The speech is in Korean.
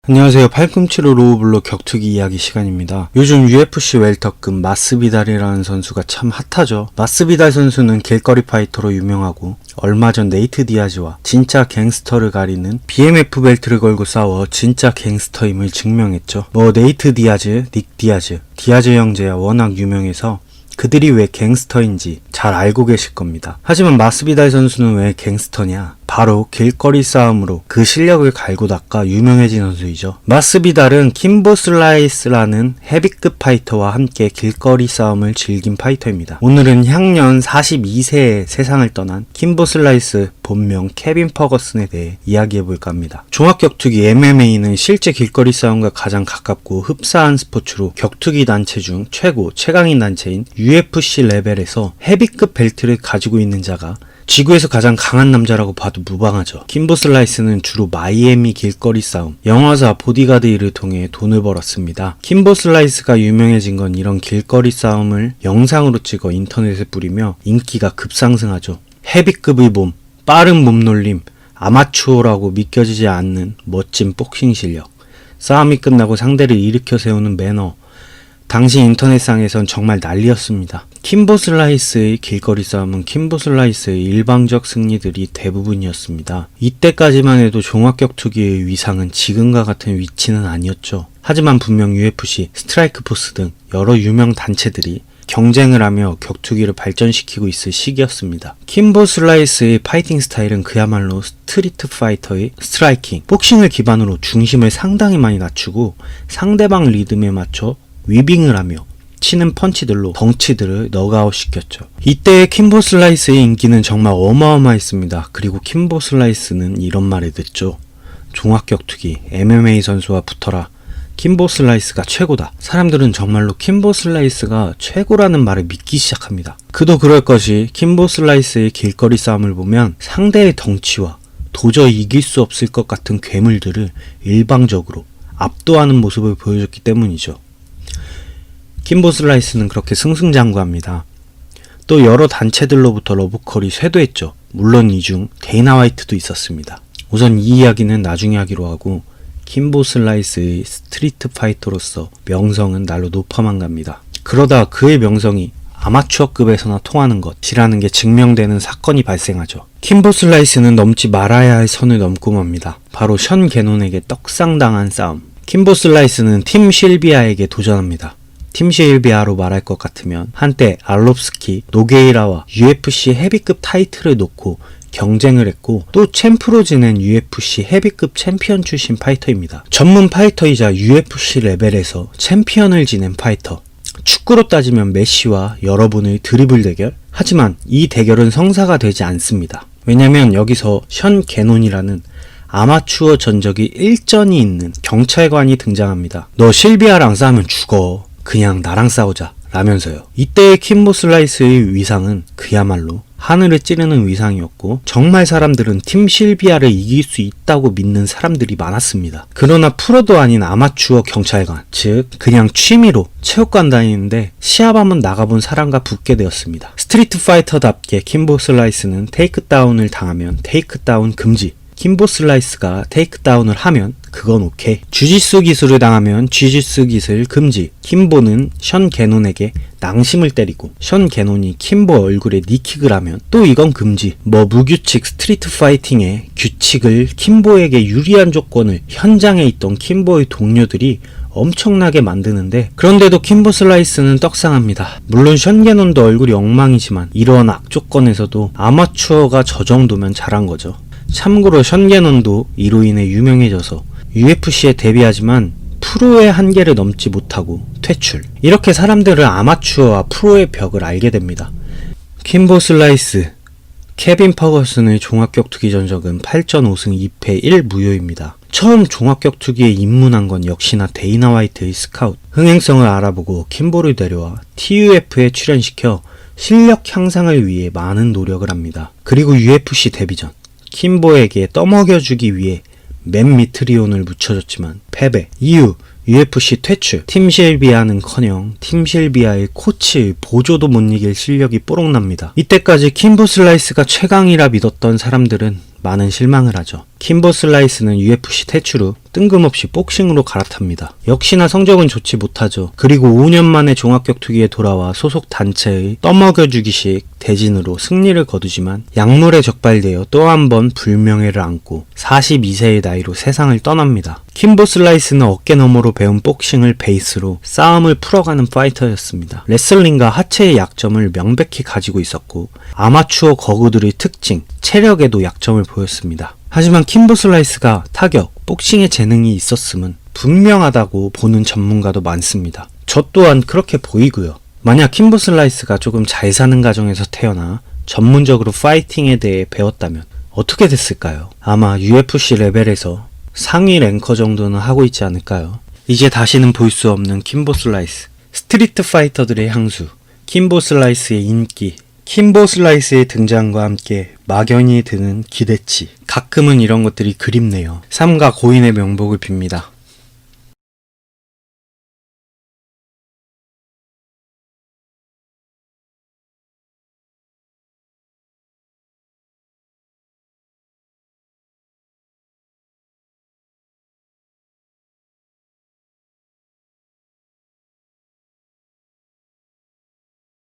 안녕하세요. 팔꿈치로 로우블로 격투기 이야기 시간입니다. 요즘 UFC 웰터급 마스비달이라는 선수가 참 핫하죠. 마스비달 선수는 길거리 파이터로 유명하고 얼마 전 네이트 디아즈와 진짜 갱스터를 가리는 BMF 벨트를 걸고 싸워 진짜 갱스터임을 증명했죠. 네이트 디아즈, 닉 디아즈, 디아즈 형제야 워낙 유명해서 그들이 왜 갱스터인지 잘 알고 계실 겁니다. 하지만 마스비달 선수는 왜 갱스터냐? 바로 길거리 싸움으로 그 실력을 갈고 닦아 유명해진 선수이죠. 마스비달은 킴보 슬라이스라는 헤비급 파이터와 함께 길거리 싸움을 즐긴 파이터입니다. 오늘은 향년 42세에 세상을 떠난 킴보 슬라이스 본명 케빈 퍼거슨에 대해 이야기해볼까 합니다. 종합격투기 MMA는 실제 길거리 싸움과 가장 가깝고 흡사한 스포츠로 격투기 단체 중 최강인 단체인 UFC 레벨에서 헤비급 벨트를 가지고 있는 자가 지구에서 가장 강한 남자라고 봐도 무방하죠. 킴보 슬라이스는 주로 마이애미 길거리 싸움, 영화사 보디가드 일을 통해 돈을 벌었습니다. 킴보 슬라이스가 유명해진 건 이런 길거리 싸움을 영상으로 찍어 인터넷에 뿌리며 인기가 급상승하죠. 헤비급의 몸, 빠른 몸놀림, 아마추어라고 믿겨지지 않는 멋진 복싱 실력, 싸움이 끝나고 상대를 일으켜 세우는 매너, 당시 인터넷상에선 정말 난리였습니다. 킴보 슬라이스의 길거리 싸움은 킴보 슬라이스의 일방적 승리들이 대부분이었습니다. 이때까지만 해도 종합격투기의 위상은 지금과 같은 위치는 아니었죠. 하지만 분명 UFC, 스트라이크 포스 등 여러 유명 단체들이 경쟁을 하며 격투기를 발전시키고 있을 시기였습니다. 킴보 슬라이스의 파이팅 스타일은 그야말로 스트리트 파이터의 스트라이킹, 복싱을 기반으로 중심을 상당히 많이 낮추고 상대방 리듬에 맞춰 위빙을 하며 치는 펀치들로 덩치들을 너그아웃 시켰죠. 이때의 킴보 슬라이스의 인기는 정말 어마어마했습니다. 그리고 킴보 슬라이스는 이런 말을 듣죠. 종합격투기 MMA 선수와 붙어라. 킴보 슬라이스가 최고다. 사람들은 정말로 킴보 슬라이스가 최고라는 말을 믿기 시작합니다. 그도 그럴 것이 킴보 슬라이스의 길거리 싸움을 보면 상대의 덩치와 도저히 이길 수 없을 것 같은 괴물들을 일방적으로 압도하는 모습을 보여줬기 때문이죠. 킴보 슬라이스는 그렇게 승승장구합니다. 또 여러 단체들로부터 러브콜이 쇄도했죠. 물론 이 중 데이나 화이트도 있었습니다. 우선 이 이야기는 나중에 하기로 하고 킴보 슬라이스의 스트리트 파이터로서 명성은 날로 높아만 갑니다. 그러다 그의 명성이 아마추어급에서나 통하는 것이라는 게 증명되는 사건이 발생하죠. 킴보 슬라이스는 넘지 말아야 할 선을 넘고 맙니다. 바로 션 게논에게 떡상당한 싸움. 킴보 슬라이스는 팀 실비아에게 도전합니다. 팀 실비아로 말할 것 같으면 한때 알롭스키, 노게이라와 UFC 헤비급 타이틀을 놓고 경쟁을 했고 또 챔프로 지낸 UFC 헤비급 챔피언 출신 파이터입니다. 전문 파이터이자 UFC 레벨에서 챔피언을 지낸 파이터. 축구로 따지면 메시와 여러분의 드리블 대결? 하지만 이 대결은 성사가 되지 않습니다. 왜냐면 여기서 션 게논이라는 아마추어 전적이 일전이 있는 경찰관이 등장합니다. 너 실비아랑 싸우면 죽어. 그냥 나랑 싸우자 라면서요. 이때의 킴보 슬라이스의 위상은 그야말로 하늘을 찌르는 위상이었고 정말 사람들은 팀 실비아를 이길 수 있다고 믿는 사람들이 많았습니다. 그러나 프로도 아닌 아마추어 경찰관, 즉 그냥 취미로 체육관 다니는데 시합 한번 나가본 사람과 붙게 되었습니다. 스트리트 파이터답게 킴보 슬라이스는 테이크다운을 당하면 테이크다운 금지, 킴보 슬라이스가 테이크다운을 하면 그건 오케이. 주짓수 기술을 당하면 주짓수 기술 금지. 킴보는 션 게논에게 낭심을 때리고 션 게논이 킴보 얼굴에 니킥을 하면 또 이건 금지. 무규칙 스트리트 파이팅의 규칙을 킴보에게 유리한 조건을 현장에 있던 킴보의 동료들이 엄청나게 만드는데 그런데도 킴보 슬라이스는 떡상합니다. 물론 션 게논도 얼굴이 엉망이지만 이러한 악조건에서도 아마추어가 저 정도면 잘한 거죠. 참고로 션 게논도 이로 인해 유명해져서 UFC에 데뷔하지만 프로의 한계를 넘지 못하고 퇴출. 이렇게 사람들은 아마추어와 프로의 벽을 알게 됩니다. 킴보 슬라이스, 케빈 퍼거슨의 종합격투기 전적은 8전 5승 2패 1무효입니다. 처음 종합격투기에 입문한 건 역시나 데이나 화이트의 스카우트. 흥행성을 알아보고 킴보를 데려와 TUF에 출연시켜 실력 향상을 위해 많은 노력을 합니다. 그리고 UFC 데뷔 전 킴보에게 떠먹여주기 위해 맨 미트리온을 묻혀줬지만 패배. 이후 UFC 퇴출. 팀 실비아는커녕 팀 실비아의 코치의 보조도 못 이길 실력이 뽀록납니다. 이때까지 킴보 슬라이스가 최강이라 믿었던 사람들은 많은 실망을 하죠. 킴보 슬라이스는 UFC 퇴출 후 뜬금없이 복싱으로 갈아탑니다. 역시나 성적은 좋지 못하죠. 그리고 5년 만에 종합격투기에 돌아와 소속 단체의 떠먹여주기식 대진으로 승리를 거두지만 약물에 적발되어 또 한 번 불명예를 안고 42세의 나이로 세상을 떠납니다. 킴보 슬라이스는 어깨 너머로 배운 복싱을 베이스로 싸움을 풀어가는 파이터였습니다. 레슬링과 하체의 약점을 명백히 가지고 있었고 아마추어 거구들의 특징, 체력에도 약점을 보였습니다. 하지만 킴보 슬라이스가 타격, 복싱에 재능이 있었음은 분명하다고 보는 전문가도 많습니다. 저 또한 그렇게 보이고요. 만약 킴보 슬라이스가 조금 잘 사는 가정에서 태어나 전문적으로 파이팅에 대해 배웠다면 어떻게 됐을까요? 아마 UFC 레벨에서 상위 랭커 정도는 하고 있지 않을까요? 이제 다시는 볼 수 없는 킴보 슬라이스. 스트리트 파이터들의 향수, 킴보 슬라이스의 인기, 킴보 슬라이스의 등장과 함께 막연히 드는 기대치. 가끔은 이런 것들이 그립네요. 삼가 고인의 명복을 빕니다.